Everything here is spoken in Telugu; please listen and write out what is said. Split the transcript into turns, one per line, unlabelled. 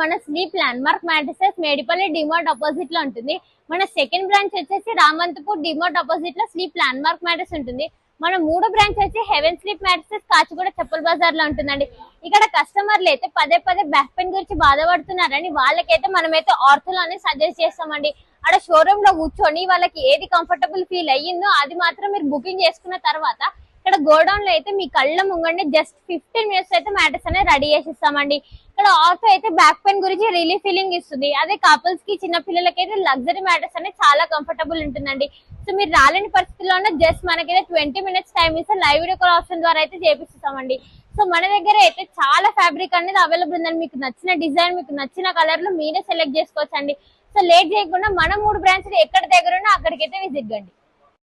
మన sleep land mark mattresses Medipally DMart opposite లో ఉంటుంది. మన సెకండ్ బ్రాంచ్ వచ్చేసి రామంతపూర్ డిమార్ట్ ఆపోజిట్ లో స్లీప్ ల్యాండ్ మార్క్ మ్యాట్రెస్ ఉంటుంది. మన మూడో బ్రాంచ్ వచ్చి హెవెన్ స్లీప్ మ్యాట్రెసెస్ కాచిగూడ చెప్పుల బజార్ లో ఉంటుందండి. ఇక్కడ కస్టమర్లు అయితే పదే పదే బ్యాక్ పెయిన్ గురించి బాధపడుతున్నారని వాళ్ళకైతే మనమైతే ఆర్థోలో సజెస్ట్ చేస్తామండి. అక్కడ షోరూమ్ లో కూర్చొని వాళ్ళకి ఏది కంఫర్టబుల్ ఫీల్ అయ్యిందో అది మాత్రం మీరు బుకింగ్ చేసుకున్న తర్వాత ఇక్కడ గోడౌన్ లో అయితే మీ కళ్ళ ముంగండి జస్ట్ 15 మినిట్స్ అయితే మ్యాట్రెస్ అనేది రెడీ చేసి ఇస్తామండి. ఇక్కడ ఆర్థో అయితే బ్యాక్ పెయిన్ గురించి రిలీఫ్ ఫీలింగ్ ఇస్తుంది. అదే కపుల్స్ కి చిన్న పిల్లలకి అయితే లగ్జరీ మ్యాట్రెస్ అనేది చాలా కంఫర్టబుల్ ఉంటుందండి. సో మీరు రాలేని పరిస్థితుల్లో జస్ట్ మనకైతే 20 మినిట్స్ టైం ఇస్తే లైవ్ వీడియో కాల్ ఆప్షన్ ద్వారా అయితే చేపిస్తామండి. సో మన దగ్గర అయితే చాలా ఫ్యాబ్రిక్ అనేది అవైలబుల్ ఉందండి. మీకు నచ్చిన డిజైన్ మీకు నచ్చిన కలర్ లో మీరే సెలెక్ట్ చేసుకోవచ్చండి. సో లేట్ చేయకుండా మన 3 బ్రాంచ్లు ఎక్కడ దగ్గర ఉన్నా అక్కడికైతే విజిట్ కండి.